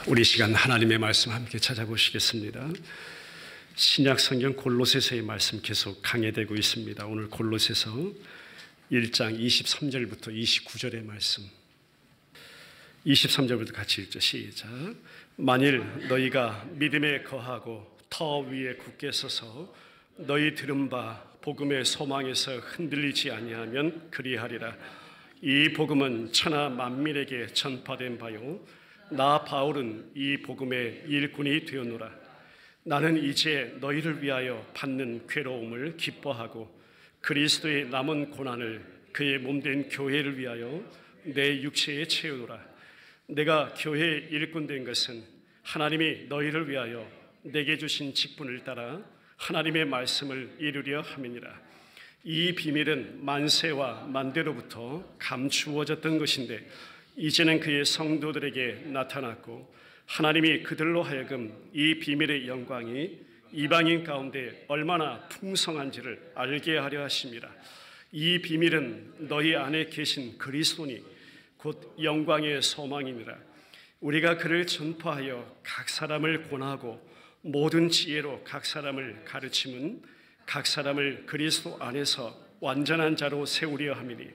우리 시간 하나님의 말씀 함께 찾아보시겠습니다. 신약 성경 골로새서의 말씀 계속 강해되고 있습니다. 오늘 골로새서 1장 23절부터 29절의 말씀, 23절부터 같이 읽죠. 시작. 만일 너희가 믿음에 거하고 터 위에 굳게 서서 너희 들은 바 복음의 소망에서 흔들리지 아니하면 그리하리라. 이 복음은 천하 만민에게 전파된 바요, 나 바울은 이 복음의 일꾼이 되었노라. 나는 이제 너희를 위하여 받는 괴로움을 기뻐하고 그리스도의 남은 고난을 그의 몸된 교회를 위하여 내 육체에 채우노라. 내가 교회의 일꾼 된 것은 하나님이 너희를 위하여 내게 주신 직분을 따라 하나님의 말씀을 이루려 함이니라. 이 비밀은 만세와 만대로부터 감추어졌던 것인데 이제는 그의 성도들에게 나타났고 하나님이 그들로 하여금 이 비밀의 영광이 이방인 가운데 얼마나 풍성한지를 알게 하려 하심이라. 이 비밀은 너희 안에 계신 그리스도니 곧 영광의 소망이니라. 우리가 그를 전파하여 각 사람을 권하고 모든 지혜로 각 사람을 가르침은 각 사람을 그리스도 안에서 완전한 자로 세우려 함이니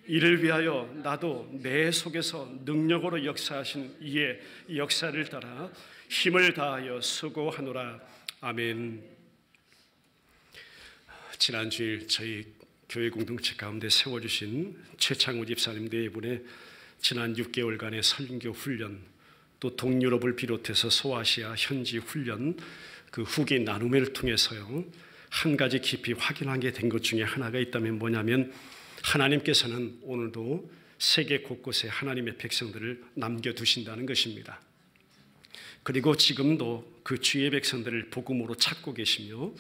이를 위하여 나도 내 속에서 능력으로 역사하신 이의 역사를 따라 힘을 다하여 수고하노라. 아멘. 지난 주일 저희 교회 공동체 가운데 세워주신 최창우 집사님 네 분의 지난 6개월간의 설교 훈련, 또 동유럽을 비롯해서 소아시아 현지 훈련 그 후기 나눔을 통해서요, 한 가지 깊이 확인하게 된 것 중에 하나가 있다면 뭐냐면 하나님께서는 오늘도 세계 곳곳에 하나님의 백성들을 남겨두신다는 것입니다. 그리고 지금도 그 주의 백성들을 복음으로 찾고 계시며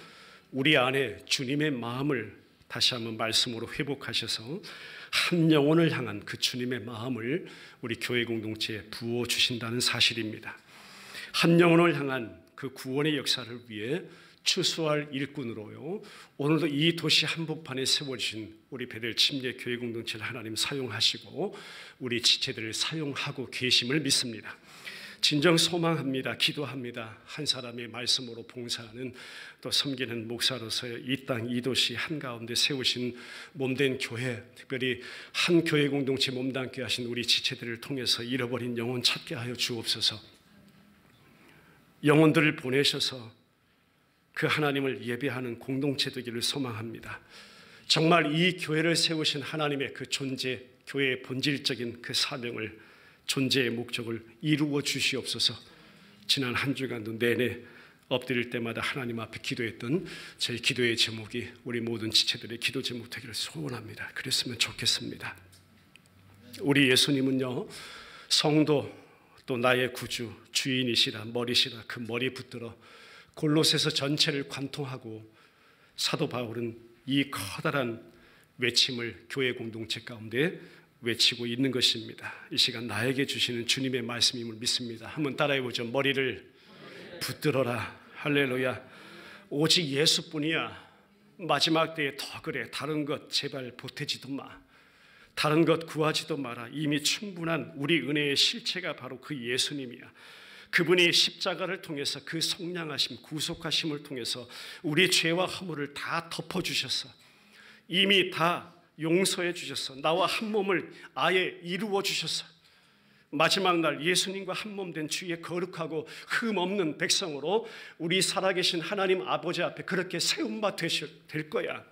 우리 안에 주님의 마음을 다시 한번 말씀으로 회복하셔서 한 영혼을 향한 그 주님의 마음을 우리 교회 공동체에 부어주신다는 사실입니다. 한 영혼을 향한 그 구원의 역사를 위해 추수할 일꾼으로요, 오늘도 이 도시 한복판에 세워주신 우리 베델 침례 교회 공동체를 하나님 사용하시고 우리 지체들을 사용하고 계심을 믿습니다. 진정 소망합니다. 기도합니다. 한 사람의 말씀으로 봉사하는 또 섬기는 목사로서의 이 땅 이 도시 한가운데 세우신 몸된 교회, 특별히 한 교회 공동체 몸담게 하신 우리 지체들을 통해서 잃어버린 영혼 찾게 하여 주옵소서. 영혼들을 보내셔서 그 하나님을 예배하는 공동체 되기를 소망합니다. 정말 이 교회를 세우신 하나님의 그 존재, 교회의 본질적인 그 사명을, 존재의 목적을 이루어 주시옵소서. 지난 한 주간도 내내 엎드릴 때마다 하나님 앞에 기도했던 저희 기도의 제목이 우리 모든 지체들의 기도 제목 되기를 소원합니다. 그랬으면 좋겠습니다. 우리 예수님은요, 성도 또 나의 구주, 주인이시라, 머리시라, 그 머리 붙들어 골로새서 전체를 관통하고 사도 바울은 이 커다란 외침을 교회 공동체 가운데 외치고 있는 것입니다. 이 시간 나에게 주시는 주님의 말씀임을 믿습니다. 한번 따라해보죠. 머리를 붙들어라. 할렐루야. 오직 예수뿐이야. 마지막 때에 더 그래. 다른 것 제발 보태지도 마. 다른 것 구하지도 마라. 이미 충분한 우리 은혜의 실체가 바로 그 예수님이야. 그분이 십자가를 통해서 그 속량하심, 구속하심을 통해서 우리 죄와 허물을 다 덮어주셨어. 이미 다 용서해 주셨어. 나와 한 몸을 아예 이루어 주셨어. 마지막 날 예수님과 한 몸 된 주의 거룩하고 흠 없는 백성으로 우리 살아계신 하나님 아버지 앞에 그렇게 세움바 될 거야.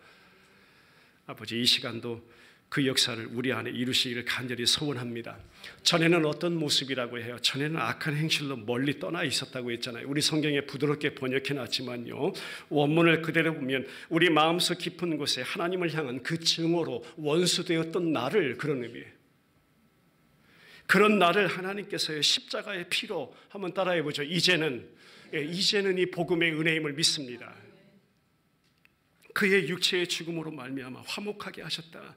아버지, 이 시간도 그 역사를 우리 안에 이루시기를 간절히 소원합니다. 전에는 어떤 모습이라고 해요? 전에는 악한 행실로 멀리 떠나 있었다고 했잖아요. 우리 성경에 부드럽게 번역해놨지만요, 원문을 그대로 보면 우리 마음속 깊은 곳에 하나님을 향한 그 증오로 원수되었던 나를, 그런 의미예요. 그런 나를 하나님께서 십자가의 피로, 한번 따라해보죠. 이제는 이 복음의 은혜임을 믿습니다. 그의 육체의 죽음으로 말미암아 화목하게 하셨다.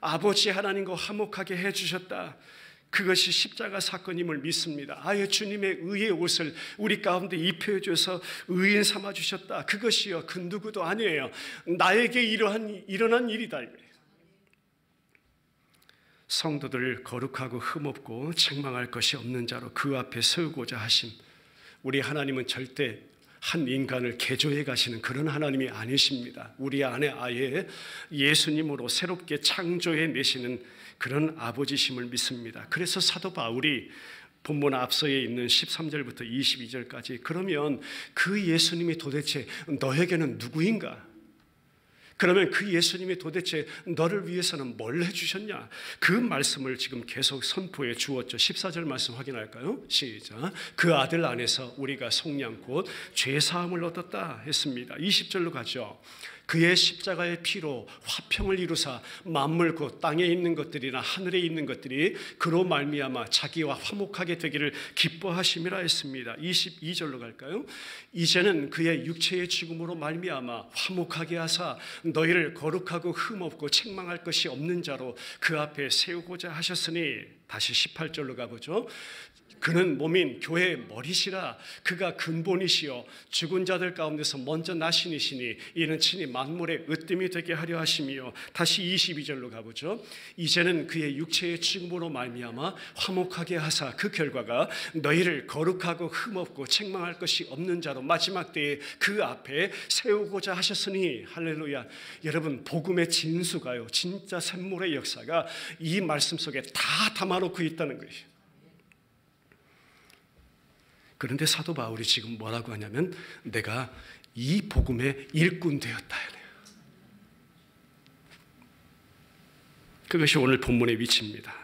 아버지 하나님과 화목하게 해주셨다. 그것이 십자가 사건임을 믿습니다. 아예 주님의 의의 옷을 우리 가운데 입혀줘서 의인 삼아주셨다. 그것이요, 그 누구도 아니에요. 나에게 일어난 일이다. 성도들을 거룩하고 흠없고 책망할 것이 없는 자로 그 앞에 세우고자 하심. 우리 하나님은 절대 한 인간을 개조해 가시는 그런 하나님이 아니십니다. 우리 안에 아예 예수님으로 새롭게 창조해 내시는 그런 아버지심을 믿습니다. 그래서 사도 바울이 본문 앞서에 있는 13절부터 22절까지 그러면 그 예수님이 도대체 너에게는 누구인가? 그러면 그 예수님이 도대체 너를 위해서는 뭘 해주셨냐? 그 말씀을 지금 계속 선포해 주었죠. 14절 말씀 확인할까요? 시작. 그 아들 안에서 우리가 속량 곧 죄사함을 얻었다 했습니다. 20절로 가죠. 그의 십자가의 피로 화평을 이루사 만물 곧 땅에 있는 것들이나 하늘에 있는 것들이 그로 말미암아 자기와 화목하게 되기를 기뻐하심이라 했습니다. 22절로 갈까요? 이제는 그의 육체의 죽음으로 말미암아 화목하게 하사 너희를 거룩하고 흠없고 책망할 것이 없는 자로 그 앞에 세우고자 하셨으니, 다시 18절로 가보죠. 그는 몸인 교회의 머리시라. 그가 근본이시요 죽은 자들 가운데서 먼저 나시니시니 이는 친히 만물의 으뜸이 되게 하려 하심이요. 다시 22절로 가보죠. 이제는 그의 육체의 죽음으로 말미암아 화목하게 하사 그 결과가 너희를 거룩하고 흠없고 책망할 것이 없는 자로 마지막 때에 그 앞에 세우고자 하셨으니. 할렐루야. 여러분, 복음의 진수가요, 진짜 샘물의 역사가 이 말씀 속에 다 담아놓고 있다는 것이에요. 그런데 사도 바울이 지금 뭐라고 하냐면 내가 이 복음의 일꾼 되었다. 그것이 오늘 본문의 위치입니다.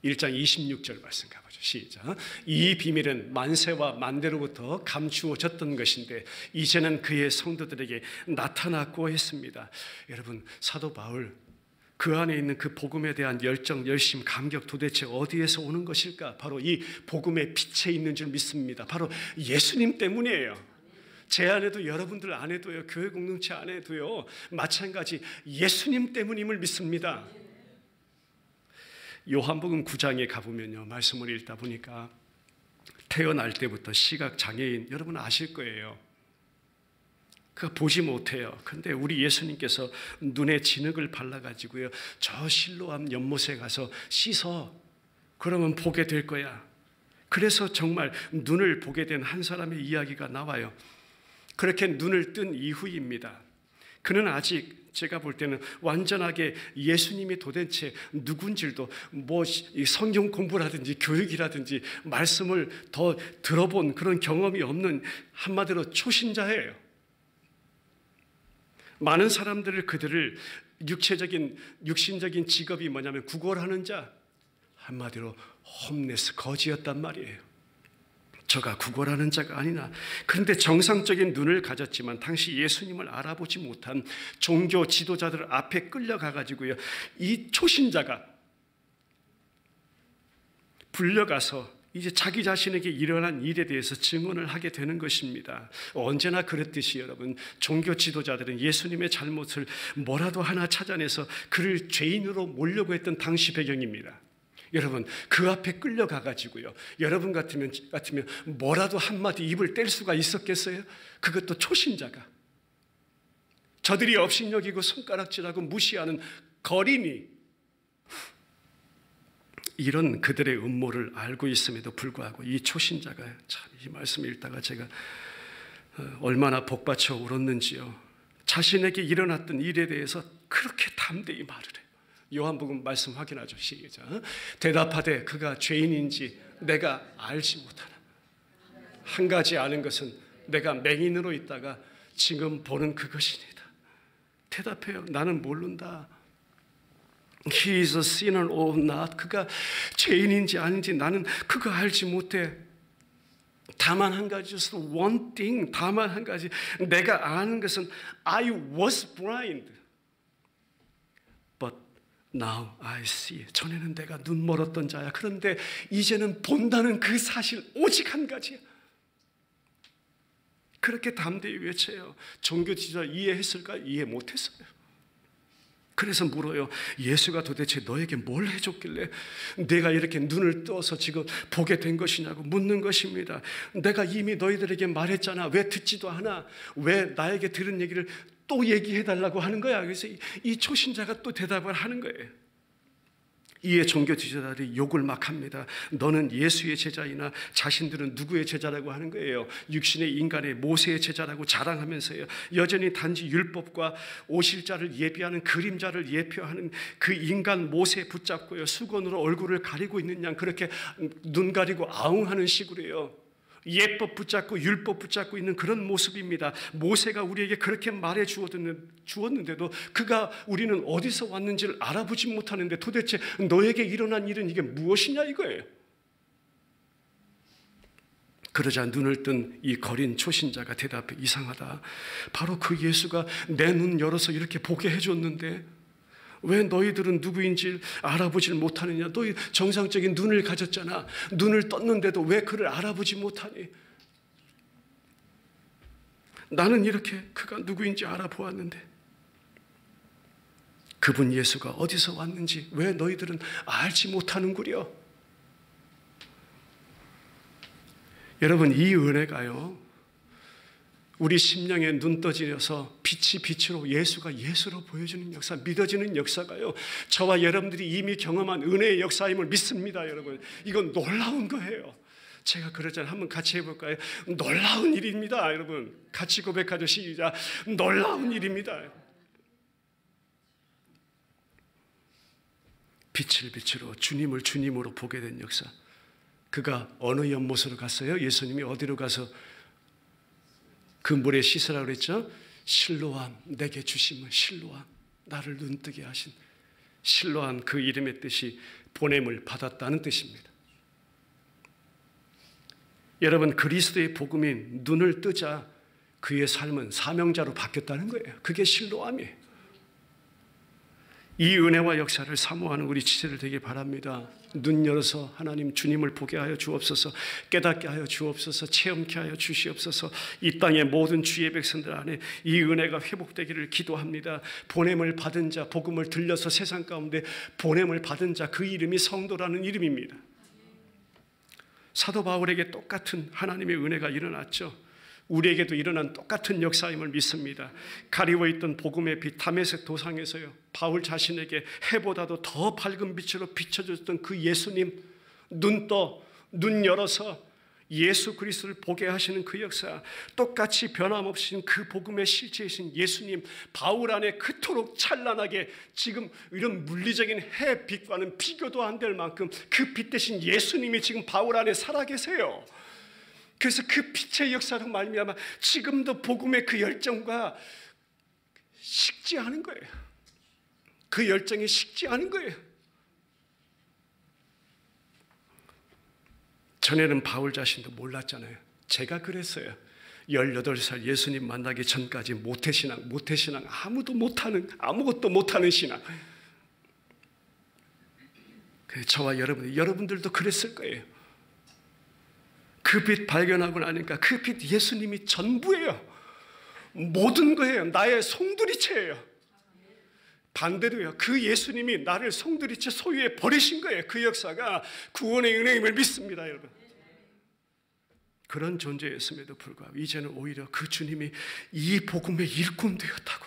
1장 26절 말씀 가보죠. 시작. 이 비밀은 만세와 만대로부터 감추어졌던 것인데 이제는 그의 성도들에게 나타났고 했습니다. 여러분, 사도 바울 그 안에 있는 그 복음에 대한 열정, 열심, 감격 도대체 어디에서 오는 것일까? 바로 이 복음의 빛에 있는 줄 믿습니다. 바로 예수님 때문이에요. 제 안에도 여러분들 안에도요, 교회 공동체 안에도요, 마찬가지 예수님 때문임을 믿습니다. 요한복음 9장에 가보면요, 말씀을 읽다 보니까 태어날 때부터 시각장애인, 여러분 아실 거예요. 그가 보지 못해요. 그런데 우리 예수님께서 눈에 진흙을 발라가지고요, 저 실로암 연못에 가서 씻어. 그러면 보게 될 거야. 그래서 정말 눈을 보게 된 한 사람의 이야기가 나와요. 그렇게 눈을 뜬 이후입니다. 그는 아직 제가 볼 때는 완전하게 예수님이 도대체 누군지도 뭐 성경 공부라든지 교육이라든지 말씀을 더 들어본 그런 경험이 없는, 한마디로 초신자예요. 많은 사람들을, 그들을 육신적인 직업이 뭐냐면 구걸하는 자, 한마디로 홈레스, 거지였단 말이에요. 저가 구걸하는 자가 아니나. 그런데 정상적인 눈을 가졌지만 당시 예수님을 알아보지 못한 종교 지도자들 앞에 끌려가가지고요, 이 초신자가 불려가서 이제 자기 자신에게 일어난 일에 대해서 증언을 하게 되는 것입니다. 언제나 그랬듯이 여러분, 종교 지도자들은 예수님의 잘못을 뭐라도 하나 찾아내서 그를 죄인으로 몰려고 했던 당시 배경입니다. 여러분, 그 앞에 끌려가가지고요, 여러분 같으면 뭐라도 한마디 입을 뗄 수가 있었겠어요? 그것도 초신자가. 저들이 업신여기고 손가락질하고 무시하는 거린이, 이런 그들의 음모를 알고 있음에도 불구하고 이 초신자가, 참 이 말씀을 읽다가 제가 얼마나 복받쳐 울었는지요. 자신에게 일어났던 일에 대해서 그렇게 담대히 말을 해요. 요한복음 말씀 확인하죠. 시작. 대답하되 그가 죄인인지 내가 알지 못하나. 한 가지 아는 것은 내가 맹인으로 있다가 지금 보는 그것이니다. 대답해요. 나는 모른다. He is a sinner or not. 그가 죄인인지 아닌지 나는 그거 알지 못해. 다만 한 가지, just one thing, 다만 한 가지, 내가 아는 것은 I was blind, but now I see. 전에는 내가 눈 멀었던 자야. 그런데 이제는 본다는 그 사실 오직 한 가지야. 그렇게 담대히 외쳐요. 종교 지도자 이해했을까? 이해 못했어요. 그래서 물어요. 예수가 도대체 너에게 뭘 해줬길래 내가 이렇게 눈을 떠서 지금 보게 된 것이냐고 묻는 것입니다. 내가 이미 너희들에게 말했잖아. 왜 듣지도 않아? 왜 나에게 들은 얘기를 또 얘기해달라고 하는 거야? 그래서 이 초신자가 또 대답을 하는 거예요. 이에 종교 지도자들이 욕을 막 합니다. 너는 예수의 제자이나 자신들은 누구의 제자라고 하는 거예요. 육신의 인간의 모세의 제자라고 자랑하면서요. 여전히 단지 율법과 오실자를 예비하는 그림자를 예표하는 그 인간 모세 붙잡고요. 수건으로 얼굴을 가리고 있는 양 그렇게 눈 가리고 아웅하는 식으로요. 예법 붙잡고 율법 붙잡고 있는 그런 모습입니다. 모세가 우리에게 그렇게 말해 주었는데도 그가 우리는 어디서 왔는지를 알아보지 못하는데 도대체 너에게 일어난 일은 이게 무엇이냐 이거예요. 그러자 눈을 뜬 이 거린 초신자가 대답해 이상하다. 바로 그 예수가 내 눈 열어서 이렇게 보게 해줬는데 왜 너희들은 누구인지 알아보질 못하느냐. 너희 정상적인 눈을 가졌잖아. 눈을 떴는데도 왜 그를 알아보지 못하니. 나는 이렇게 그가 누구인지 알아보았는데 그분 예수가 어디서 왔는지 왜 너희들은 알지 못하는구려. 여러분 이 은혜가요 우리 심령에 눈 떠지려서 빛이 빛으로 예수가 예수로 보여주는 역사, 믿어지는 역사가요 저와 여러분들이 이미 경험한 은혜의 역사임을 믿습니다. 여러분 이건 놀라운 거예요. 제가 그러잖아요. 한번 같이 해볼까요? 놀라운 일입니다. 여러분 같이 고백하죠. 시작. 놀라운 일입니다. 빛을 빛으로 주님을 주님으로 보게 된 역사. 그가 어느 연못으로 갔어요? 예수님이 어디로 가서 그 물에 씻으라고 그랬죠? 실로암, 내게 주심은 실로암, 나를 눈뜨게 하신 실로암, 그 이름의 뜻이 보냄을 받았다는 뜻입니다. 여러분 그리스도의 복음이 눈을 뜨자 그의 삶은 사명자로 바뀌었다는 거예요. 그게 실로암이에요. 이 은혜와 역사를 사모하는 우리 지체들 되길 바랍니다. 눈 열어서 하나님 주님을 보게 하여 주옵소서, 깨닫게 하여 주옵소서, 체험케 하여 주시옵소서. 이 땅의 모든 주의 백성들 안에 이 은혜가 회복되기를 기도합니다. 보냄을 받은 자, 복음을 들려서 세상 가운데 보냄을 받은 자, 그 이름이 성도라는 이름입니다. 사도 바울에게 똑같은 하나님의 은혜가 일어났죠. 우리에게도 일어난 똑같은 역사임을 믿습니다. 가리워있던 복음의 빛 다메섹 도상에서요 바울 자신에게 해보다도 더 밝은 빛으로 비춰줬던 그 예수님, 눈 열어서 예수 그리스도를 보게 하시는 그 역사, 똑같이 변함없이 그 복음의 실체이신 예수님, 바울 안에 그토록 찬란하게 지금 이런 물리적인 해빛과는 비교도 안 될 만큼 그 빛 대신 예수님이 지금 바울 안에 살아계세요. 그래서 그 빛의 역사로 말미암아 지금도 복음의 그 열정과 식지 않은 거예요. 그 열정이 식지 않은 거예요. 전에는 바울 자신도 몰랐잖아요. 제가 그랬어요. 18살 예수님 만나기 전까지 모태신앙, 아무것도 못하는 신앙. 저와 여러분들도 그랬을 거예요. 그 빛 발견하고 나니까 그 빛 예수님이 전부예요. 모든 거예요. 나의 송두리째예요. 반대로요. 그 예수님이 나를 송두리째 소유해 버리신 거예요. 그 역사가 구원의 은혜임을 믿습니다, 여러분. 그런 존재였음에도 불구하고 이제는 오히려 그 주님이 이 복음의 일꾼 되었다고.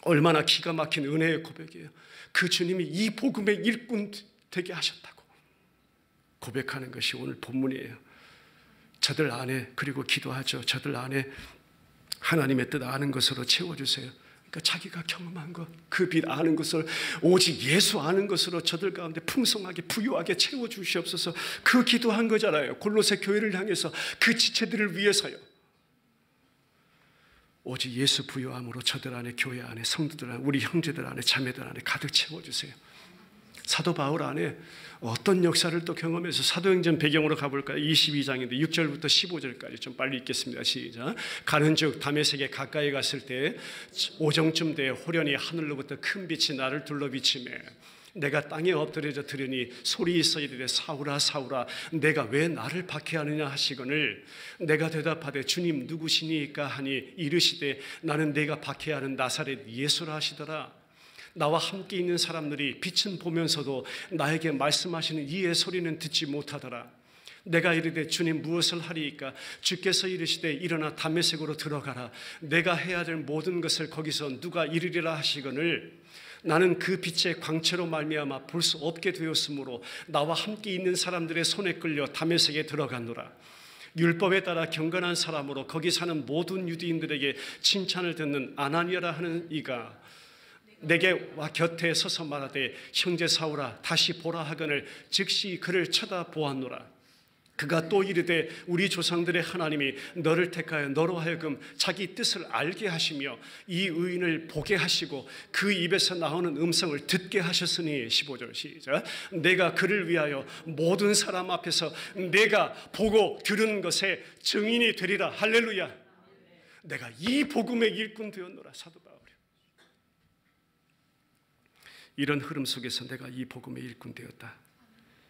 얼마나 기가 막힌 은혜의 고백이에요. 그 주님이 이 복음의 일꾼 되게 하셨다고 고백하는 것이 오늘 본문이에요. 저들 안에, 그리고 기도하죠. 저들 안에 하나님의 뜻 아는 것으로 채워주세요. 그러니까 자기가 경험한 것, 그 빛 아는 것을 오직 예수 아는 것으로 저들 가운데 풍성하게 부유하게 채워주시옵소서. 그 기도한 거잖아요. 골로새 교회를 향해서, 그 지체들을 위해서요. 오직 예수 부유함으로 저들 안에, 교회 안에, 성도들 안에, 우리 형제들 안에, 자매들 안에 가득 채워주세요. 사도 바울 안에 어떤 역사를 또 경험해서 사도행전 배경으로 가볼까요? 22장인데 6절부터 15절까지 좀 빨리 읽겠습니다. 시작. 가는즉 다메섹에 가까이 갔을 때 오정쯤 되어 호련히 하늘로부터 큰 빛이 나를 둘러 비치매 내가 땅에 엎드려져 들으니 소리 있어 이르되 사울아 사울아 내가 왜 나를 박해하느냐 하시거늘 내가 대답하되 주님 누구시니까 하니 이르시되 나는 내가 박해하는 나사렛 예수라 하시더라. 나와 함께 있는 사람들이 빛은 보면서도 나에게 말씀하시는 이의 소리는 듣지 못하더라. 내가 이르되 주님 무엇을 하리이까? 주께서 이르시되 일어나 다메섹으로 들어가라. 내가 해야 될 모든 것을 거기서 누가 이르리라 하시거늘 나는 그 빛의 광채로 말미암아 볼 수 없게 되었으므로 나와 함께 있는 사람들의 손에 끌려 다메섹에 들어가노라. 율법에 따라 경건한 사람으로 거기 사는 모든 유대인들에게 칭찬을 듣는 아나니아라 하는 이가 내게 와 곁에 서서 말하되 형제 사울아 다시 보라 하거늘 즉시 그를 쳐다보았노라. 그가 또 이르되 우리 조상들의 하나님이 너를 택하여 너로 하여금 자기 뜻을 알게 하시며 이 의인을 보게 하시고 그 입에서 나오는 음성을 듣게 하셨으니 15절 시작. 내가 그를 위하여 모든 사람 앞에서 내가 보고 들은 것에 증인이 되리라. 할렐루야. 내가 이 복음의 일꾼 되었노라. 사도 바울이 이런 흐름 속에서 내가 이 복음의 일꾼 되었다.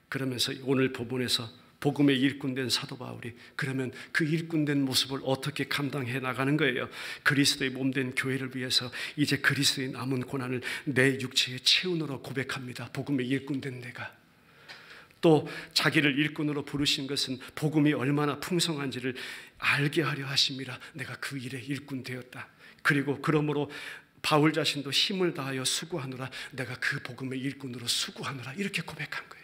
그러면서 오늘 본문에서 복음의 일꾼된 사도 바울이 그러면 그 일꾼된 모습을 어떻게 감당해 나가는 거예요? 그리스도의 몸된 교회를 위해서 이제 그리스도의 남은 고난을 내 육체에 채우노라 고백합니다. 복음의 일꾼된 내가. 또 자기를 일꾼으로 부르신 것은 복음이 얼마나 풍성한지를 알게 하려 하심이라. 내가 그 일에 일꾼 되었다. 그리고 그러므로 바울 자신도 힘을 다하여 수고하노라. 내가 그 복음의 일꾼으로 수고하노라. 이렇게 고백한 거예요.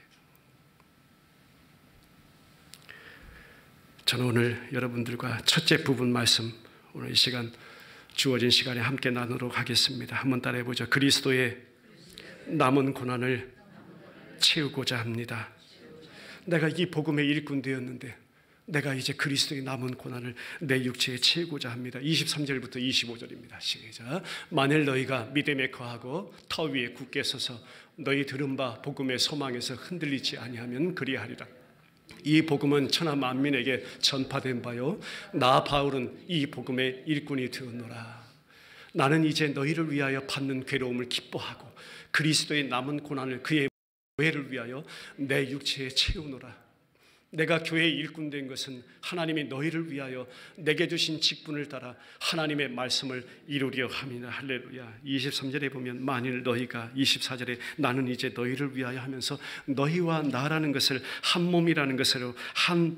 저는 오늘 여러분들과 첫째 부분 말씀, 오늘 이 시간 주어진 시간에 함께 나누도록 하겠습니다. 한번 따라해 보죠. 그리스도의 남은 고난을 채우고자 합니다. 내가 이 복음의 일꾼 되었는데 내가 이제 그리스도의 남은 고난을 내 육체에 채우고자 합니다. 23절부터 25절입니다. 시작. 만일 너희가 믿음에 거하고 터 위에 굳게 서서 너희 들은 바 복음의 소망에서 흔들리지 아니하면 그리하리라. 이 복음은 천하 만민에게 전파된 바요 나 바울은 이 복음의 일꾼이 되었노라. 나는 이제 너희를 위하여 받는 괴로움을 기뻐하고 그리스도의 남은 고난을 그의 교회를 위하여 내 육체에 채우노라. 내가 교회의 일꾼 된 것은 하나님이 너희를 위하여 내게 주신 직분을 따라 하나님의 말씀을 이루려 함이나. 할렐루야. 23절에 보면 만일 너희가 24절에 나는 이제 너희를 위하여 하면서 너희와 나라는 것을 한 몸이라는 것으로 한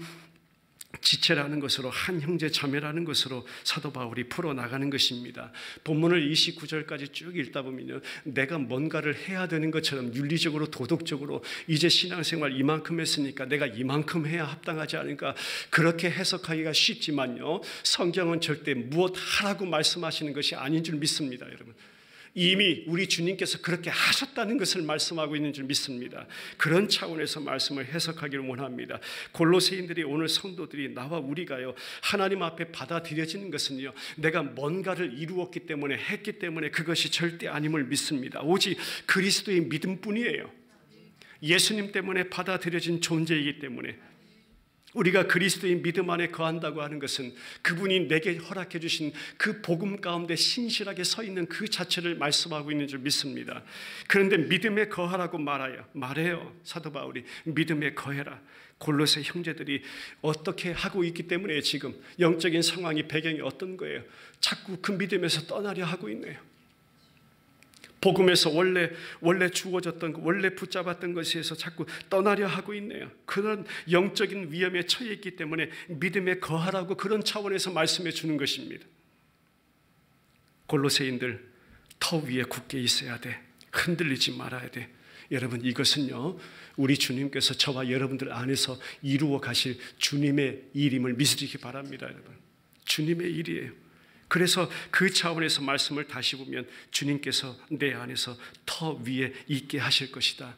지체라는 것으로 한 형제 자매라는 것으로 사도 바울이 풀어나가는 것입니다. 본문을 29절까지 쭉 읽다 보면요, 내가 뭔가를 해야 되는 것처럼 윤리적으로 도덕적으로 이제 신앙생활 이만큼 했으니까 내가 이만큼 해야 합당하지 않을까 그렇게 해석하기가 쉽지만요, 성경은 절대 무엇 하라고 말씀하시는 것이 아닌 줄 믿습니다. 여러분, 이미 우리 주님께서 그렇게 하셨다는 것을 말씀하고 있는 줄 믿습니다. 그런 차원에서 말씀을 해석하기를 원합니다. 골로새인들이 오늘 성도들이 나와 우리가요 하나님 앞에 받아들여지는 것은요 내가 뭔가를 이루었기 때문에 했기 때문에 그것이 절대 아님을 믿습니다. 오직 그리스도의 믿음뿐이에요. 예수님 때문에 받아들여진 존재이기 때문에 우리가 그리스도의 믿음 안에 거한다고 하는 것은 그분이 내게 허락해 주신 그 복음 가운데 신실하게 서 있는 그 자체를 말씀하고 있는 줄 믿습니다. 그런데 믿음에 거하라고 말해요. 사도 바울이 믿음에 거해라. 골로새 형제들이 어떻게 하고 있기 때문에 지금 영적인 상황이 배경이 어떤 거예요? 자꾸 그 믿음에서 떠나려 하고 있네요. 복음에서 원래 주어졌던 원래 붙잡았던 것에서 자꾸 떠나려 하고 있네요. 그런 영적인 위험에 처해 있기 때문에 믿음에 거하라고 그런 차원에서 말씀해 주는 것입니다. 골로새인들 터 위에 굳게 있어야 돼. 흔들리지 말아야 돼. 여러분, 이것은요 우리 주님께서 저와 여러분들 안에서 이루어 가실 주님의 일임을 믿으시기 바랍니다. 여러분, 주님의 일이에요. 그래서 그 차원에서 말씀을 다시 보면 주님께서 내 안에서 터 위에 있게 하실 것이다.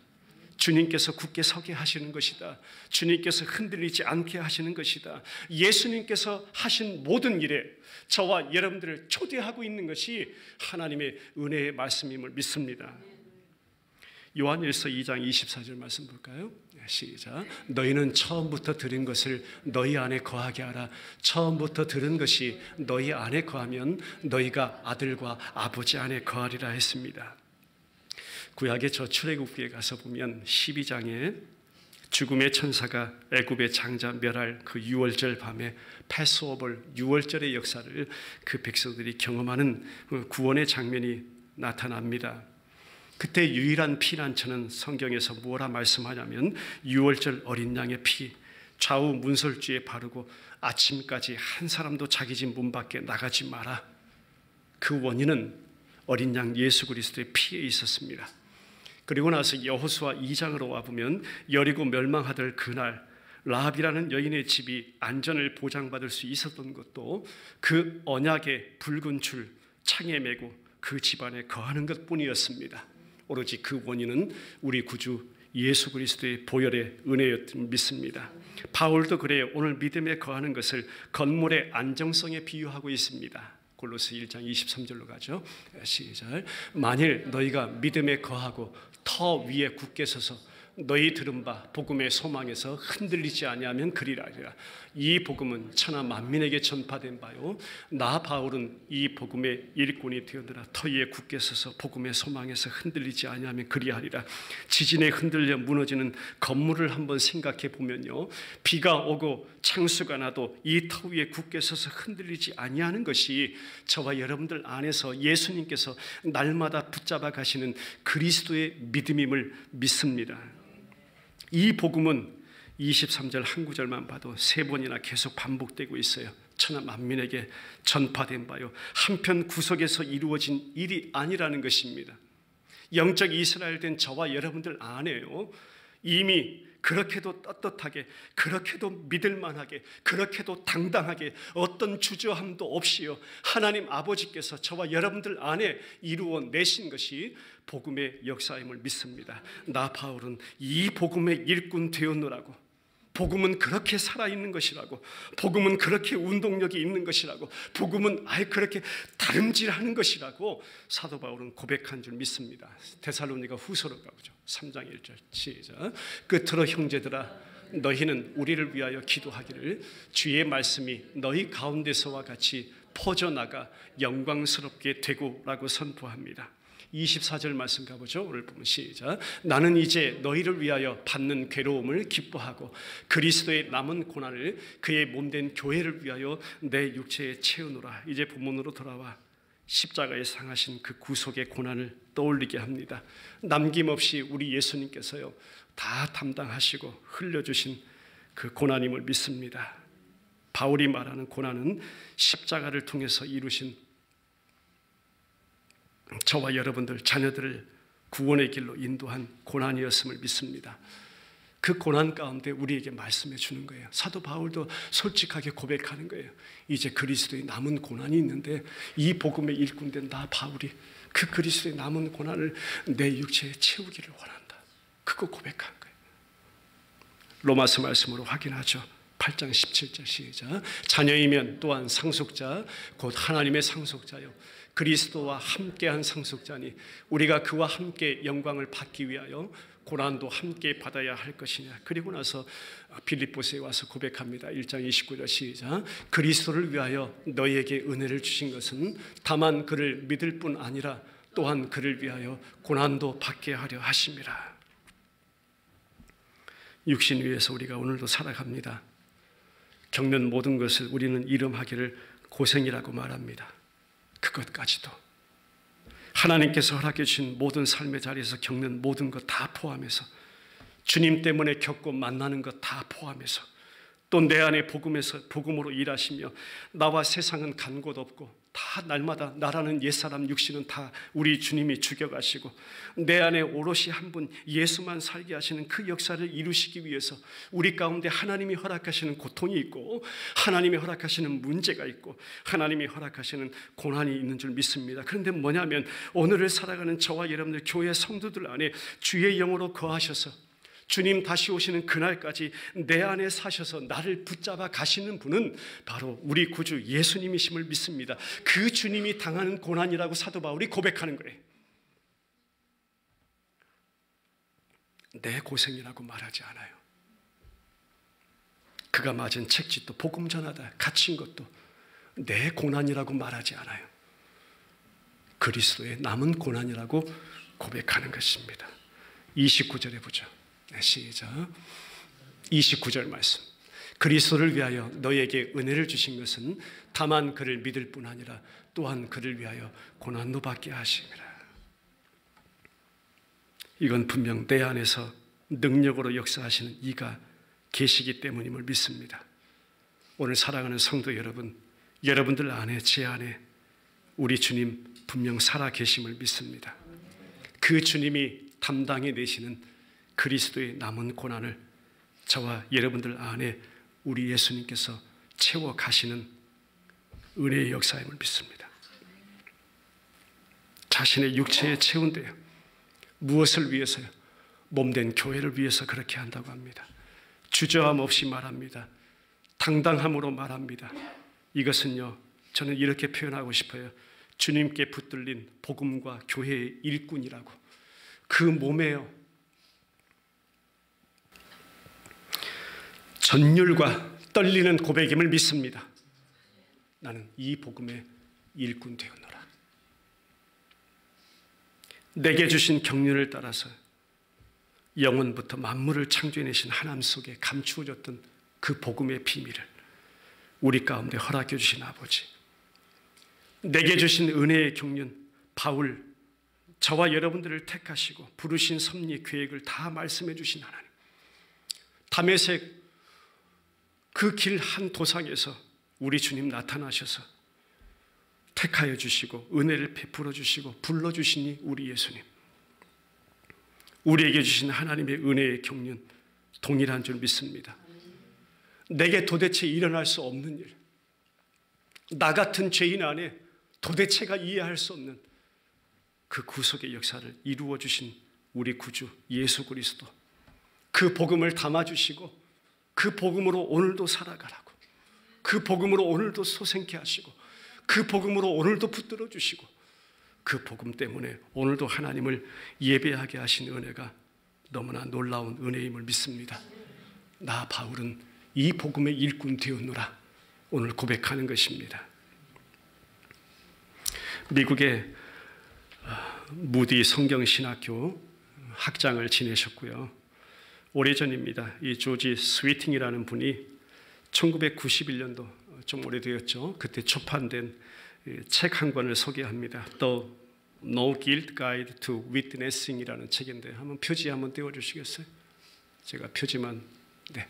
주님께서 굳게 서게 하시는 것이다. 주님께서 흔들리지 않게 하시는 것이다. 예수님께서 하신 모든 일에 저와 여러분들을 초대하고 있는 것이 하나님의 은혜의 말씀임을 믿습니다. 요한일서 2장 24절 말씀 볼까요? 시작. 너희는 처음부터 들은 것을 너희 안에 거하게 하라. 처음부터 들은 것이 너희 안에 거하면 너희가 아들과 아버지 안에 거하리라 했습니다. 구약의 저 출애굽기에 가서 보면 12장에 죽음의 천사가 애굽의 장자 멸할 그 6월절 밤에 패스오버 6월절의 역사를 그 백성들이 경험하는 구원의 장면이 나타납니다. 그때 유일한 피난처는 성경에서 뭐라 말씀하냐면 6월절 어린 양의 피 좌우 문설주에 바르고 아침까지 한 사람도 자기 집 문 밖에 나가지 마라. 그 원인은 어린 양 예수 그리스도의 피에 있었습니다. 그리고 나서 여호수아 2장으로 와보면 여리고 멸망하던 그날 라합이라는 여인의 집이 안전을 보장받을 수 있었던 것도 그 언약의 붉은 줄 창에 메고 그 집안에 거하는 것뿐이었습니다. 오로지 그 원인은 우리 구주 예수 그리스도의 보혈의 은혜였음을 믿습니다. 바울도 그래요. 오늘 믿음에 거하는 것을 건물의 안정성에 비유하고 있습니다. 골로새 1장 23절로 가죠. 시작. 만일 너희가 믿음에 거하고 터 위에 굳게 서서 너희 들은 바 복음의 소망에서 흔들리지 아니하면 그리라리라. 이 복음은 천하 만민에게 전파된 바요, 나 바울은 이 복음의 일꾼이 되었느라 터 위에 굳게 서서 복음의 소망에서 흔들리지 아니하면 그리하리라. 지진에 흔들려 무너지는 건물을 한번 생각해 보면요, 비가 오고 창수가 나도 이 터 위에 굳게 서서 흔들리지 아니하는 것이 저와 여러분들 안에서 예수님께서 날마다 붙잡아 가시는 그리스도의 믿음임을 믿습니다. 이 복음은 23절 한 구절만 봐도 3번이나 계속 반복되고 있어요. 천하 만민에게 전파된 바요, 한편 구석에서 이루어진 일이 아니라는 것입니다. 영적 이스라엘 된 저와 여러분들 안에요, 이미 그렇게도 떳떳하게, 그렇게도 믿을만하게, 그렇게도 당당하게 어떤 주저함도 없이요, 하나님 아버지께서 저와 여러분들 안에 이루어 내신 것이 복음의 역사임을 믿습니다. 나 바울은 이 복음의 일꾼 되었노라고, 복음은 그렇게 살아있는 것이라고, 복음은 그렇게 운동력이 있는 것이라고, 복음은 아예 그렇게 다름질하는 것이라고 사도 바울은 고백한 줄 믿습니다. 데살로니가 후서로 가보죠. 3장 1절 시작. 끝으로 형제들아, 너희는 우리를 위하여 기도하기를 주의 말씀이 너희 가운데서와 같이 퍼져나가 영광스럽게 되고라고 선포합니다. 24절 말씀 가보죠. 오늘 보면 시작. 나는 이제 너희를 위하여 받는 괴로움을 기뻐하고 그리스도의 남은 고난을 그의 몸된 교회를 위하여 내 육체에 채우노라. 이제 본문으로 돌아와 십자가에 상하신 그 구속의 고난을 떠올리게 합니다. 남김없이 우리 예수님께서요, 다 담당하시고 흘려주신 그 고난임을 믿습니다. 바울이 말하는 고난은 십자가를 통해서 이루신 저와 여러분들 자녀들을 구원의 길로 인도한 고난이었음을 믿습니다. 그 고난 가운데 우리에게 말씀해 주는 거예요. 사도 바울도 솔직하게 고백하는 거예요. 이제 그리스도의 남은 고난이 있는데 이 복음의 일꾼된 나 바울이 그 그리스도의 남은 고난을 내 육체에 채우기를 원한다. 그거 고백한 거예요. 로마서 말씀으로 확인하죠. 8장 17절 시작. 자녀이면 또한 상속자 곧 하나님의 상속자요 그리스도와 함께한 상속자니 우리가 그와 함께 영광을 받기 위하여 고난도 함께 받아야 할 것이냐. 그리고 나서 빌립보서에 와서 고백합니다. 1장 29절 시작. 그리스도를 위하여 너희에게 은혜를 주신 것은 다만 그를 믿을 뿐 아니라 또한 그를 위하여 고난도 받게 하려 하심이라. 육신 위에서 우리가 오늘도 살아갑니다. 겪는 모든 것을 우리는 이름하기를 고생이라고 말합니다. 그것까지도 하나님께서 허락해 주신 모든 삶의 자리에서 겪는 모든 것 다 포함해서, 주님 때문에 겪고 만나는 것 다 포함해서, 또 내 안에 복음으로 일하시며 나와 세상은 간 곳 없고 다 날마다 나라는 옛사람 육신은 다 우리 주님이 죽여가시고 내 안에 오롯이 한 분 예수만 살게 하시는 그 역사를 이루시기 위해서 우리 가운데 하나님이 허락하시는 고통이 있고 하나님이 허락하시는 문제가 있고 하나님이 허락하시는 고난이 있는 줄 믿습니다. 그런데 뭐냐면 오늘을 살아가는 저와 여러분들 교회 성도들 안에 주의 영으로 거하셔서 주님 다시 오시는 그날까지 내 안에 사셔서 나를 붙잡아 가시는 분은 바로 우리 구주 예수님이심을 믿습니다. 그 주님이 당하는 고난이라고 사도 바울이 고백하는 거예요. 내 고생이라고 말하지 않아요. 그가 맞은 책짓도 복음 전하다 갇힌 것도 내 고난이라고 말하지 않아요. 그리스도의 남은 고난이라고 고백하는 것입니다. 29절에 보죠. 시작. 29절 말씀. 그리스도를 위하여 너희에게 은혜를 주신 것은 다만 그를 믿을 뿐 아니라 또한 그를 위하여 고난도 받게 하심이라. 이건 분명 내 안에서 능력으로 역사하시는 이가 계시기 때문임을 믿습니다. 오늘 사랑하는 성도 여러분, 여러분들 안에 제 안에 우리 주님 분명 살아 계심을 믿습니다. 그 주님이 담당해 내시는 그리스도의 남은 고난을 저와 여러분들 안에 우리 예수님께서 채워 가시는 은혜의 역사임을 믿습니다. 자신의 육체에 채운대요. 무엇을 위해서요? 몸된 교회를 위해서 그렇게 한다고 합니다. 주저함 없이 말합니다. 당당함으로 말합니다. 이것은요, 저는 이렇게 표현하고 싶어요. 주님께 붙들린 복음과 교회의 일꾼이라고. 그 몸에요, 전율과 떨리는 고백임을 믿습니다. 나는 이 복음의 일꾼 되었노라. 내게 주신 경륜을 따라서 영원부터 만물을 창조해내신 하나님 속에 감추어졌던 그 복음의 비밀을 우리 가운데 허락해 주신 아버지, 내게 주신 은혜의 경륜 바울, 저와 여러분들을 택하시고 부르신 섭리 계획을 다 말씀해 주신 하나님, 다메섹 그 길 한 도상에서 우리 주님 나타나셔서 택하여 주시고 은혜를 베풀어 주시고 불러주시니 우리 예수님, 우리에게 주신 하나님의 은혜의 경륜 동일한 줄 믿습니다. 내게 도대체 일어날 수 없는 일, 나 같은 죄인 안에 도대체가 이해할 수 없는 그 구속의 역사를 이루어 주신 우리 구주 예수 그리스도, 그 복음을 담아주시고 그 복음으로 오늘도 살아가라고, 그 복음으로 오늘도 소생케 하시고 그 복음으로 오늘도 붙들어 주시고 그 복음 때문에 오늘도 하나님을 예배하게 하신 은혜가 너무나 놀라운 은혜임을 믿습니다. 나 바울은 이 복음의 일꾼 되었노라 오늘 고백하는 것입니다. 미국의 무디 성경신학교 학장을 지내셨고요. 오래전입니다. 이 조지 스위팅이라는 분이 1991년도 좀 오래되었죠. 그때 초판된 책 한 권을 소개합니다. The No Guilt Guide to Witnessing이라는 책인데 한번 표지 한번 띄워주시겠어요? 제가 표지만. 네.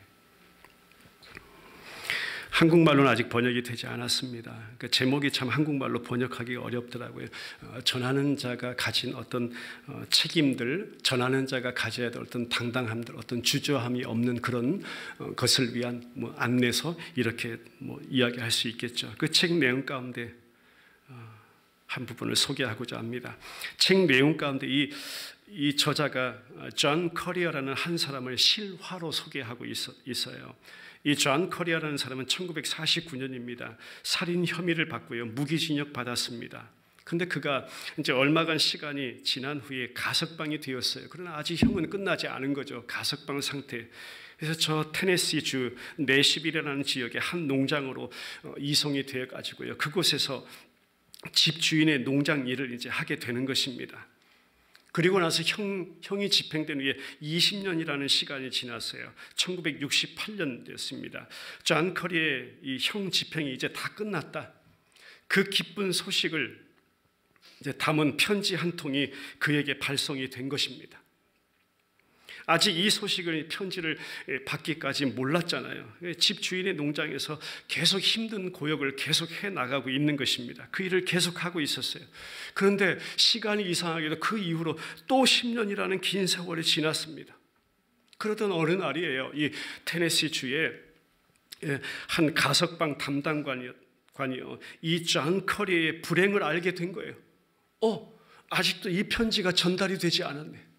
한국말로는 아직 번역이 되지 않았습니다. 그 제목이 참 한국말로 번역하기 어렵더라고요. 전하는 자가 가진 어떤 책임들, 전하는 자가 가져야 될 어떤 당당함들, 어떤 주저함이 없는 그런 것을 위한 안내서 이렇게 이야기할 수 있겠죠. 그 책 내용 가운데 한 부분을 소개하고자 합니다. 책 내용 가운데 이 저자가 존 커리어라는 한 사람을 실화로 소개하고 있어요. 이 존 커리어라는 사람은 1949년입니다. 살인 혐의를 받고요, 무기징역 받았습니다. 근데 그가 이제 얼마간 시간이 지난 후에 가석방이 되었어요. 그러나 아직 형은 끝나지 않은 거죠. 가석방 상태. 그래서 저 테네시주 내시빌이라는 지역의 한 농장으로 이송이 되어 가지고요, 그곳에서 집주인의 농장 일을 이제 하게 되는 것입니다. 그리고 나서 형이 집행된 후에 20년이라는 시간이 지났어요. 1968년 됐습니다. 존 커리의 이 형 집행이 이제 다 끝났다. 그 기쁜 소식을 이제 담은 편지 한 통이 그에게 발송이 된 것입니다. 아직 이 소식을, 편지를 받기까지 몰랐잖아요. 집주인의 농장에서 계속 힘든 고역을 계속 해나가고 있는 것입니다. 그 일을 계속하고 있었어요. 그런데 시간이 이상하게도 그 이후로 또 10년이라는 긴 세월이 지났습니다. 그러던 어느 날이에요. 이 테네시주의 한 가석방 담당관이요, 이 존 커리의 불행을 알게 된 거예요. 아직도 이 편지가 전달이 되지 않았네.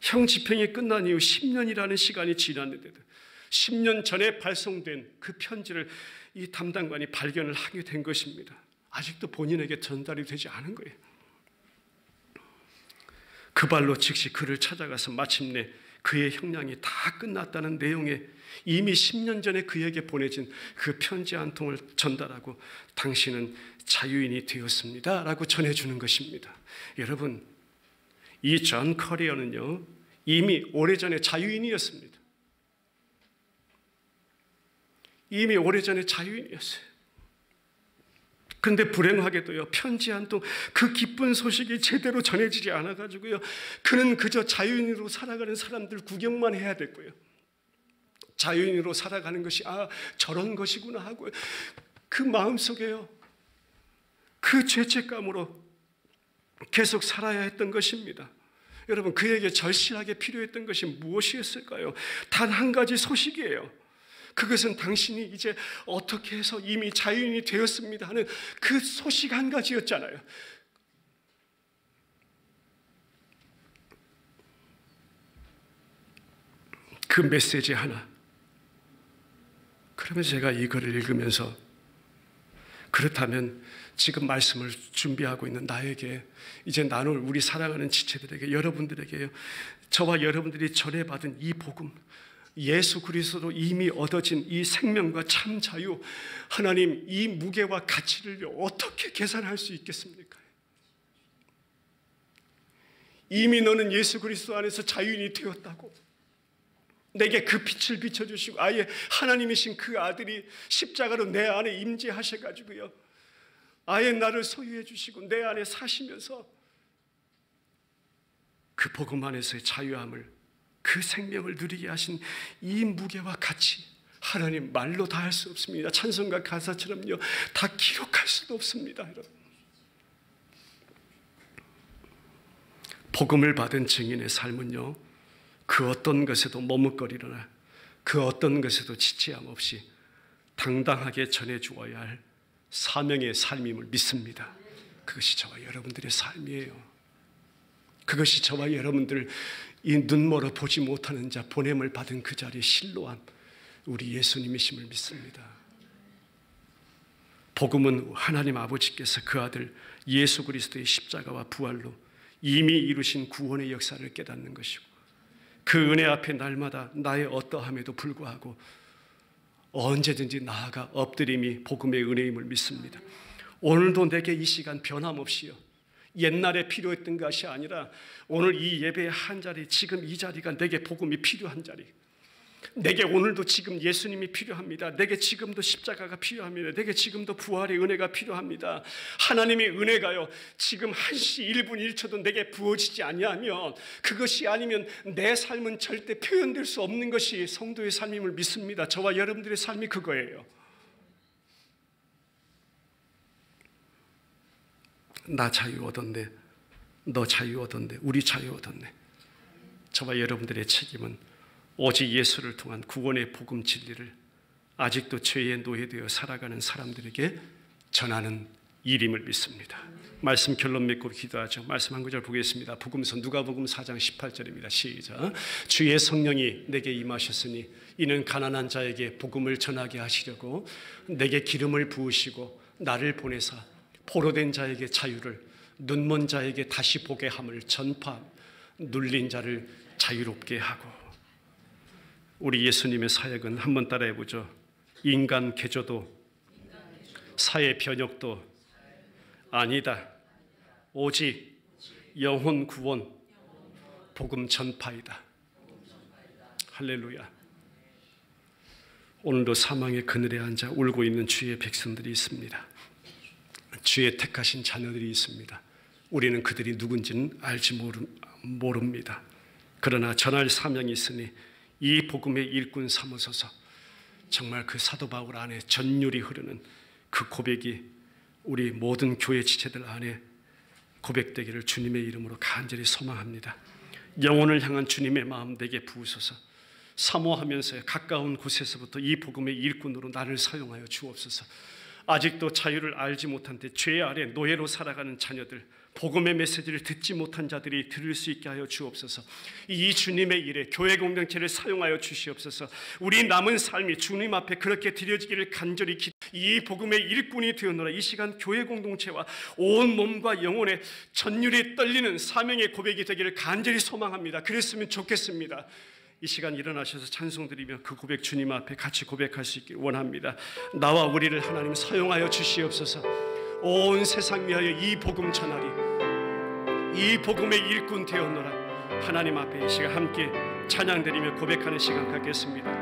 형 집행이 끝난 이후 10년이라는 시간이 지났는데도 10년 전에 발송된 그 편지를 이 담당관이 발견을 하게 된 것입니다. 아직도 본인에게 전달이 되지 않은 거예요. 그 발로 즉시 그를 찾아가서 마침내 그의 형량이 다 끝났다는 내용의 이미 10년 전에 그에게 보내진 그 편지 한 통을 전달하고 당신은 자유인이 되었습니다 라고 전해주는 것입니다. 여러분, 이 존 커리어는요, 이미 오래전에 자유인이었습니다. 이미 오래전에 자유인이었어요. 그런데 불행하게도요, 편지 한 통, 그 기쁜 소식이 제대로 전해지지 않아가지고요, 그는 그저 자유인으로 살아가는 사람들 구경만 해야 됐고요, 자유인으로 살아가는 것이 저런 것이구나 하고 그 마음속에요, 그 죄책감으로 계속 살아야 했던 것입니다. 여러분, 그에게 절실하게 필요했던 것이 무엇이었을까요? 단 한 가지 소식이에요. 그것은 당신이 이제 어떻게 해서 이미 자유인이 되었습니다 하는 그 소식 한 가지였잖아요. 그 메시지 하나. 그러면 제가 이거를 읽으면서, 그렇다면 지금 말씀을 준비하고 있는 나에게, 이제 나눌 우리 사랑하는 지체들에게, 여러분들에게요, 저와 여러분들이 전해받은 이 복음, 예수 그리스도로 이미 얻어진 이 생명과 참 자유, 하나님, 이 무게와 가치를 어떻게 계산할 수 있겠습니까? 이미 너는 예수 그리스도 안에서 자유인이 되었다고, 내게 그 빛을 비춰주시고 아예 하나님이신 그 아들이 십자가로 내 안에 임재하셔가지고요, 아예 나를 소유해 주시고 내 안에 사시면서 그 복음 안에서의 자유함을, 그 생명을 누리게 하신 이 무게와 가치, 하나님 말로 다 할 수 없습니다. 찬송가 가사처럼요, 다 기록할 수도 없습니다. 여러분, 복음을 받은 증인의 삶은요, 그 어떤 것에도 머뭇거리거나 그 어떤 것에도 지체함 없이 당당하게 전해주어야 할 사명의 삶임을 믿습니다. 그것이 저와 여러분들의 삶이에요. 그것이 저와 여러분들, 이 눈멀어 보지 못하는 자 보냄을 받은 그 자리에 실로한 우리 예수님이심을 믿습니다. 복음은 하나님 아버지께서 그 아들 예수 그리스도의 십자가와 부활로 이미 이루신 구원의 역사를 깨닫는 것이고, 그 은혜 앞에 날마다 나의 어떠함에도 불구하고 언제든지 나아가 엎드림이 복음의 은혜임을 믿습니다. 오늘도 내게 이 시간 변함없이요, 옛날에 필요했던 것이 아니라 오늘 이 예배의 한 자리, 지금 이 자리가 내게 복음이 필요한 자리, 내게 오늘도 지금 예수님이 필요합니다. 내게 지금도 십자가가 필요합니다. 내게 지금도 부활의 은혜가 필요합니다. 하나님의 은혜가요, 지금 1시 1분 1초도 내게 부어지지 아니하면, 그것이 아니면 내 삶은 절대 표현될 수 없는 것이 성도의 삶임을 믿습니다. 저와 여러분들의 삶이 그거예요. 나 자유 얻었네, 너 자유 얻었네, 우리 자유 얻었네. 저와 여러분들의 책임은 오직 예수를 통한 구원의 복음 진리를 아직도 죄에 노예되어 살아가는 사람들에게 전하는 일임을 믿습니다. 말씀 결론 맺고 기도하죠. 말씀 한 구절 보겠습니다. 복음서 누가복음 4장 18절입니다. 시작. 주의 성령이 내게 임하셨으니 이는 가난한 자에게 복음을 전하게 하시려고 내게 기름을 부으시고 나를 보내사 포로된 자에게 자유를, 눈먼 자에게 다시 보게 함을 전파, 눌린 자를 자유롭게 하고. 우리 예수님의 사역은 한번 따라해 보죠. 인간 개조도 사회 변혁도 아니다. 오직 영혼 구원 복음 전파이다. 할렐루야. 오늘도 사망의 그늘에 앉아 울고 있는 주의 백성들이 있습니다. 주의 택하신 자녀들이 있습니다. 우리는 그들이 누군지는 알지 모릅니다. 그러나 전할 사명이 있으니 이 복음의 일꾼 삼으소서. 정말 그 사도 바울 안에 전율이 흐르는 그 고백이 우리 모든 교회 지체들 안에 고백되기를 주님의 이름으로 간절히 소망합니다. 영혼을 향한 주님의 마음 내게 부으소서. 사모하면서 가까운 곳에서부터 이 복음의 일꾼으로 나를 사용하여 주옵소서. 아직도 자유를 알지 못한 데 죄 아래 노예로 살아가는 자녀들, 복음의 메시지를 듣지 못한 자들이 들을 수 있게 하여 주옵소서. 이 주님의 일에 교회 공동체를 사용하여 주시옵소서. 우리 남은 삶이 주님 앞에 그렇게 드려지기를 간절히 이 복음의 일꾼이 되었노라. 이 시간 교회 공동체와 온 몸과 영혼의 전율이 떨리는 사명의 고백이 되기를 간절히 소망합니다. 그랬으면 좋겠습니다. 이 시간 일어나셔서 찬송 드리며 그 고백 주님 앞에 같이 고백할 수 있길 원합니다. 나와 우리를 하나님 사용하여 주시옵소서. 온 세상 위하여 이 복음 전하리, 이 복음의 일꾼 되었노라. 하나님 앞에 이 시간 함께 찬양 드리며 고백하는 시간 갖겠습니다.